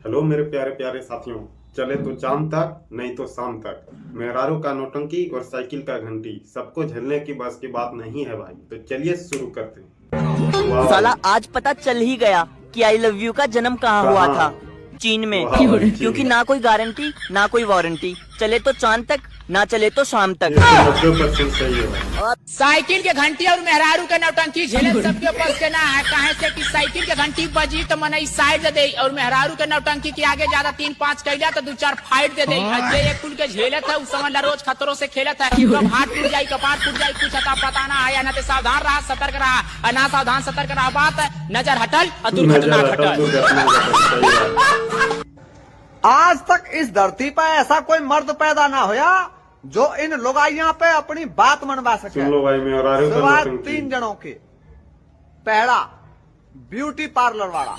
Hello मेरे प्यारे प्यारे साथियों, चले तो चांद तक नहीं तो शाम तक। मेहरारू का नौटंकी और साइकिल का घंटी सबको झेलने की बस की बात नहीं है भाई। तो चलिए शुरू करते हैं। वाह साला भाई, आज पता चल ही गया कि आई लव यू का जन्म कहाँ हुआ कहाँ? था। चीन में। वाह भाई, क्योंकि ना कोई गारंटी ना कोई वारंटी, चले तो चांद तक ना चले तो शाम तक। 90% सही है भाई। साइकिल के घंटी और मेहरारू के नौटंकी झेले सबके पास के ना है। कहे से कि साइकिल के घंटी बजी तो मन साइड दे दे, और मेहरारू के नौटंकी के आगे ज्यादा 3-5 कैला तो 2-4 फाइट दे दे। जे एक कुल के झेले था उस समय रोज खतरों से खेला था। कब हाथ टूट जाये, कपार टूट जाये, कुछ अता पता ना आया। ना तो सावधान रहा, सतर्क रहा, और ना सावधान सतर्क रहा। बात नजर हटल और दुर्घटना घटल। आज तक इस धरती पर ऐसा कोई मर्द पैदा ना होया जो इन लुगाइयां पे अपनी बात मनवा सके। सुन लो भाई, मेहरारू का सिवाय नौटंकी। 3 जनों के। पहला ब्यूटी पार्लर वाला,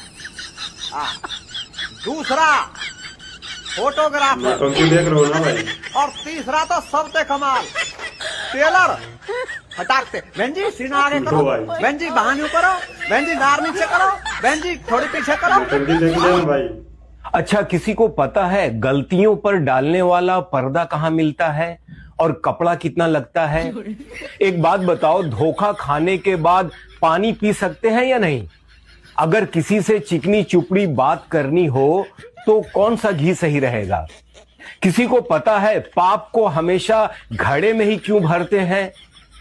दूसरा फोटोग्राफर, नौटंकी देख रहे हो ना भाई। और तीसरा तो सबसे कमाल टेलर। हटाकते बहन जी सीना आगे करो, दो भाई। बहन जी बहाने करो, बहन जी नार नीचे करो, बहन जी थोड़ी पीछे करो। नौटंकी देख लिया ना भाई। अच्छा, किसी को पता है गलतियों पर डालने वाला पर्दा कहाँ मिलता है और कपड़ा कितना लगता है? एक बात बताओ, धोखा खाने के बाद पानी पी सकते हैं या नहीं? अगर किसी से चिकनी चुपड़ी बात करनी हो तो कौन सा घी सही रहेगा? किसी को पता है पाप को हमेशा घड़े में ही क्यों भरते हैं?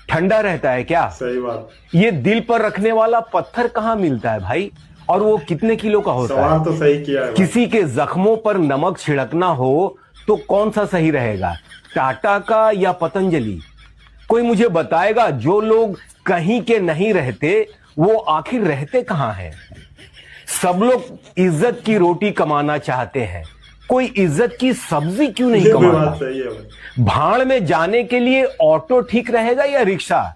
ठंडा रहता है क्या? सही बात। ये दिल पर रखने वाला पत्थर कहाँ मिलता है भाई? और वो कितने किलो का होता है? सवाल तो सही किया है भाई। किसी के जख्मों पर नमक छिड़कना हो तो कौन सा सही रहेगा, टाटा का या पतंजलि? कोई मुझे बताएगा जो लोग कहीं के नहीं रहते वो आखिर रहते कहां हैं? सब लोग इज्जत की रोटी कमाना चाहते हैं, कोई इज्जत की सब्जी क्यों नहीं ये भी बात कमाता? सही है भाई। भाड़ में जाने के लिए ऑटो ठीक रहेगा या रिक्शा?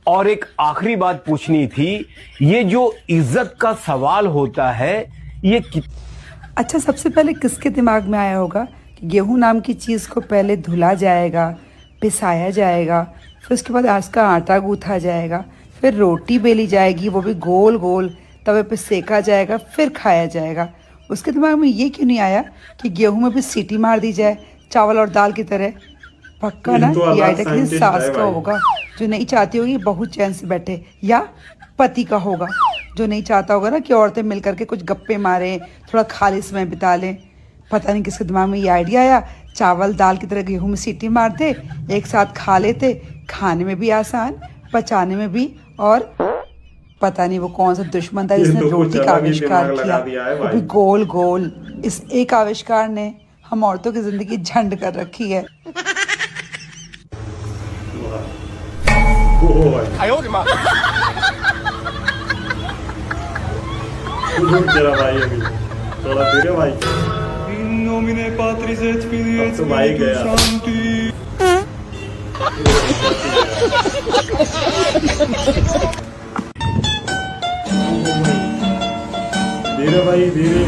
और एक आखिरी बात पूछनी थी, ये जो इज्जत का सवाल होता है ये अच्छा, सबसे पहले किसके दिमाग में आया होगा कि गेहूं नाम की चीज़ को पहले धुला जाएगा, पिसाया जाएगा, फिर उसके बाद उसका आटा गूंथा जाएगा, फिर रोटी बेली जाएगी, वो भी गोल गोल तवे पे सेका जाएगा, फिर खाया जाएगा। उसके दिमाग में ये क्यों नहीं आया कि गेहूं में भी सीटी मार दी जाए चावल और दाल की तरह? पक्का ना ये तो ये अलग आइडिया किसी साइंटिस्ट सास है का भाई। होगा जो नहीं चाहती होगी बहू चैन से बैठे, या पति का होगा जो नहीं चाहता होगा ना कि औरतें मिलकर के कुछ गप्पे मारें, थोड़ा खाली समय बिता लें। पता नहीं किसके दिमाग में ये आइडिया आया, चावल दाल की तरह गेहूं में सीटी मारते, एक साथ खा लेते, खाने में भी आसान, पचाने में भी। और पता नहीं वो कौन सा दुश्मन था ये जिसने तो कुछ रोटी का अलग ही आविष्कार दिमाग किया, लगा दिया है वो भाई। भी गोल गोल। इस एक आविष्कार ने हम औरतों की जिंदगी झंड कर रखी है। ओ भाई, तेरा भाई अभी थोड़ा धीरे भाई। अब तो भाई गया। धीरे भाई धीरे,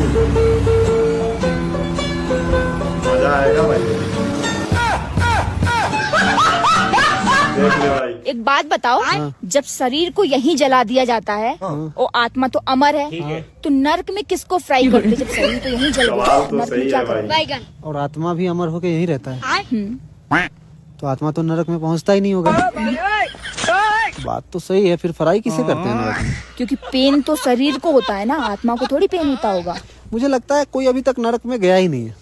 मजा आएगा भाई। देख ले भाई। एक बात बताओ, जब शरीर को यहीं जला दिया जाता है और आत्मा तो अमर है, तो नर्क में किसको फ्राई करते? जब शरीर तो यहीं जल गया, सवाल तो नर्क में सही क्या है करोगे? भाई। और आत्मा भी अमर होके यही रहता है, तो आत्मा तो नरक में पहुंचता ही नहीं होगा। बात तो सही है, फिर फ्राई किसे करते हैं नरक में? क्योंकि पेन तो शरीर को होता है ना, आत्मा को थोड़ी पेन होता होगा। मुझे लगता है कोई अभी तक नरक में गया ही नहीं है,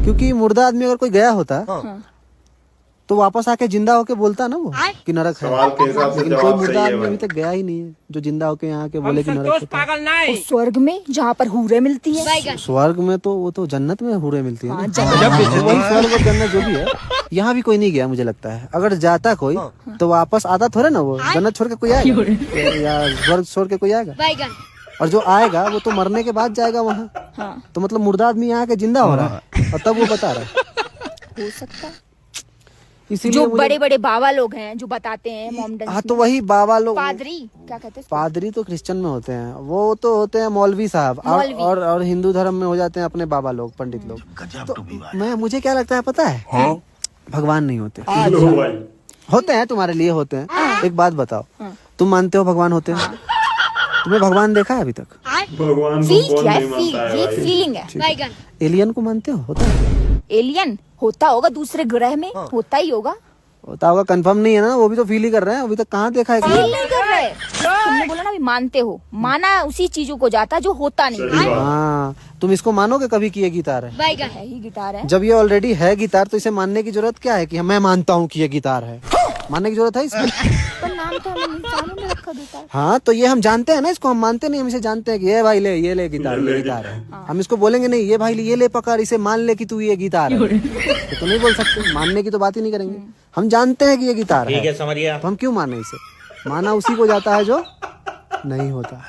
क्योंकि मुर्दा आदमी अगर कोई गया होता तो वापस आके जिंदा होके बोलता ना वो कि नरक है। सवाल के हिसाब से लेकिन कोई जवाब मुर्दा सही है आदमी भाई। अभी तक गया ही नहीं है जो जिंदा होके यहाँ के बोले कि नरक होता है। और स्वर्ग में जहाँ पर हूरें मिलती है, स्वर्ग में तो वो तो जन्नत में हूरें मिलती है हाँ, ना। वही स्वर्ग और जन्नत जो भी है, यहाँ भी कोई नहीं गया मुझे लगता है। अगर जाता कोई तो वापस आता थोड़े ना, वो जन्नत छोड़ के कोई आएगा या स्वर्ग छोड़ के कोई आएगा? और जो आएगा वो तो मरने के बाद जाएगा वहाँ। तो मतलब मुर्दा आदमी यहाँ के जिंदा हो रहा है और तब वो बता रहा है। हो सकता है। इसीलिए जो मुझे- बड़े बड़े बाबा लोग हैं जो बताते हैं मोमडन, हाँ तो वही बाबा लोग, पादरी क्या कहते हैं? पादरी तो क्रिश्चियन में होते हैं, वो तो होते हैं मौलवी साहब, मौलवी। और हिंदू धर्म में हो जाते हैं अपने बाबा लोग, पंडित लोग। तो मुझे क्या लगता है पता है, भगवान नहीं होते। लो भाई। होते हैं, तुम्हारे लिए होते हैं। एक बात बताओ, तुम मानते हो भगवान होते हैं? तुम्हें भगवान देखा है अभी तक? भगवान को फील कौन किया है, नहीं फील, मानता है ये भाई। फीलिंग है। एलियन को मानते हो? होता है? एलियन होता होगा दूसरे ग्रह में, होता ही होगा। होता होगा, कंफर्म नहीं है ना, वो भी तो फील ही कर रहे हैं, अभी तक कहाँ देखा है फील नहीं कर रहे, तुमने बोला ना अभी मानते हो, माना उसी चीजों को जाता जो होता नहीं सही बात। हाँ, तुम इसको मानोगे कभी कि ये गिटार है? है ही गिटार है। जब ये ऑलरेडी है गिटार तो इसे मानने की जरूरत क्या है कि मैं मानता हूँ कि ये गिटार है? मानने की जरूरत है इसमें? पर नाम तो हमने इंसानों ने रखा गिटार। हाँ, तो ये हम जानते हैं ना, इसको हम मानते नहीं, हम इसे जानते हैं कि ये भाई ले, ये ले गिटार, ये गिटार है। हम इसको बोलेंगे नहीं, ये भाई ये ले पकड़, इसे मान ले कि तू ये गिटार है, तो नहीं बोल सकते, मानने की तो बात ही नहीं करेंगे। हम जानते हैं कि ये गिटार है, समझिए, तो हम क्यों माने इसे? माना उसी को जाता है जो नहीं होता,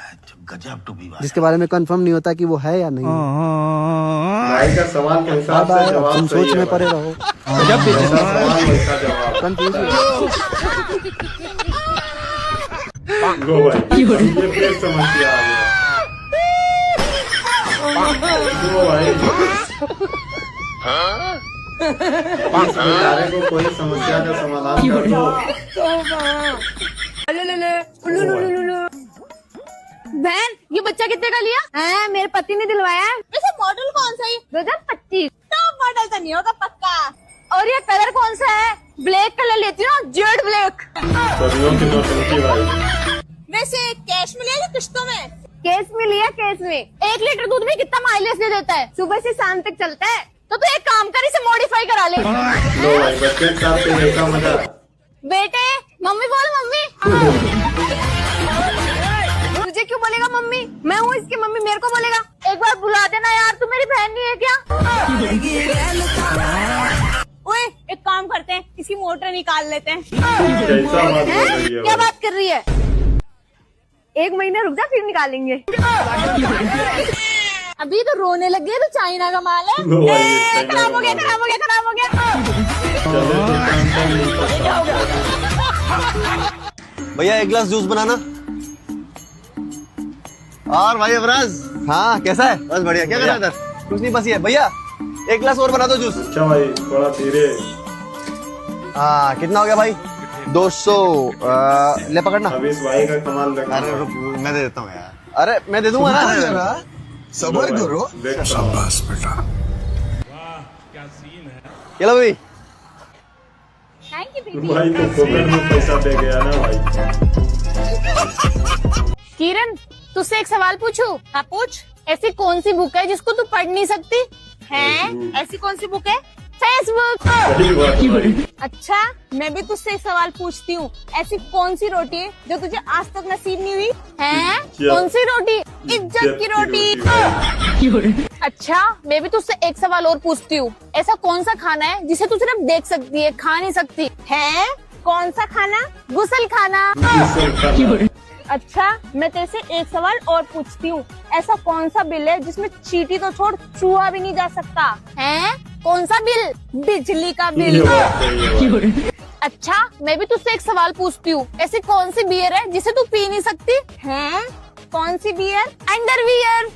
जिसके बारे में कंफर्म नहीं होता कि वो है या नहीं। भाई का सवाल के हिसाब से जवाब तुम सही सोच है में भाई। पड़े रहो, जैसा सवाल वैसा जवाब। कंफ्यूज लो भाई, ये फिर समस्या आ गया। लो भाई, इस बेचारे को कोई समस्या का समाधान कर दो। बहन, ये बच्चा कितने का लिया? मेरे पति ने दिलवाया है। वैसे मॉडल कौन सा है? 2025। टॉप मॉडल तो नहीं होगा पक्का। और ये कलर कौन सा है? ब्लैक कलर लेती हूँ, जेड ब्लैक। सदियों की नौटंकी भाई। वैसे कैश में लिया या किस्तों में? कैश में लिया, कैश में। 1 लीटर दूध में कितना माइलेज दे देता है? सुबह से शाम तक चलता है। तो तू एक काम कर, इसे मॉडिफाई करा ले। लो भाई, बच्चे के साथ तो ऐसा मजा। बेटे, मम्मी बोल, मम्मी। तुझे क्यों बोलेगा मम्मी? मैं हूँ इसकी मम्मी, मेरे को बोलेगा? एक बार बुला देना यार, तू मेरी बहन नहीं है क्या? ओए, एक काम करते हैं, इसकी मोटर निकाल लेते हैं। कैसा बात कर रही है क्या भाई? बात कर रही है? 1 महीना रुक जा, फिर निकालेंगे। अभी तो रोने लग गए, तो चाइना का माल है। लो भाई, ये चाइना खराब हो का गया, माल है। खराब हो गया, खराब हो गया। चलो, तो काम नहीं भैया 1 गिलास जूस बनाना। और भाई अवराज, हाँ कैसा है? बस बढ़िया। क्या कर रहा है इधर? कुछ नहीं, बस ये भैया 1 गिलास और बना दो जूस। अच्छा भाई, थोड़ा धीरे। हाँ, कितना हो गया भाई? 200। ले पकड़ना। अब इस भाई का कमाल देखो। अरे रुक, मैं दे देता हूँ यार। अरे मैं दे दूंगा ना, सबर करो। शाबाश बेटा। चलो भाई। Thank you. भाई तो पॉकेट में पैसा दे गया ना भाई। किरण, तुझसे एक सवाल पूछूं? हाँ पूछ। ऐसी कौन सी बुक है जिसको तू पढ़ नहीं सकती? हैं? ऐसी कौन सी बुक है? फेसबुक। सही बात है भाई। अच्छा, मैं भी तुझसे एक सवाल पूछती हूँ। ऐसी कौन सी रोटी है जो तुझे आज तक नसीब नहीं हुई? हैं? कौन सी रोटी? इज्जत की रोटी। अच्छा, मैं भी तुझसे एक सवाल और पूछती हूँ। ऐसा कौन सा खाना है जिसे तू सिर्फ देख सकती है, खा नहीं सकती? हैं? कौन सा खाना? गुसल खाना। अच्छा, मैं तेरे से एक सवाल और पूछती हूँ। ऐसा कौन सा बिल है जिसमें चींटी तो छोड़, चूहा भी नहीं जा सकता? हैं? कौन सा बिल? बिजली का बिल। ये बात सही है भाई। अच्छा, मैं भी तुझसे एक सवाल पूछती हूँ। ऐसी कौन सी बियर है जिसे तू पी नहीं सकती? हैं? कौन सी बियर? अंडरवियर।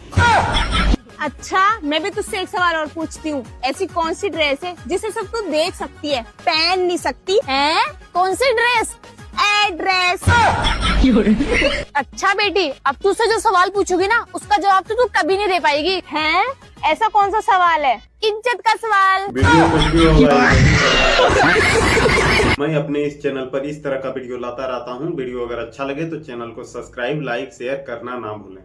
अच्छा, मैं भी तुझसे एक सवाल और पूछती हूँ। ऐसी कौन सी ड्रेस है जिसे सब तू देख सकती है, पहन नहीं सकती? हैं? कौन सी ड्रेस? एड्रेस। अच्छा बेटी, अब तुझसे जो सवाल पूछूंगी ना, उसका जवाब तो तू कभी नहीं दे पाएगी। हैं? ऐसा कौन सा सवाल है? इज्जत का सवाल। वीडियो कुछ भी हो भाई। मैं अपने इस चैनल पर इस तरह का वीडियो लाता रहता हूँ। वीडियो अगर अच्छा लगे तो चैनल को सब्सक्राइब, लाइक, शेयर करना ना भूलें।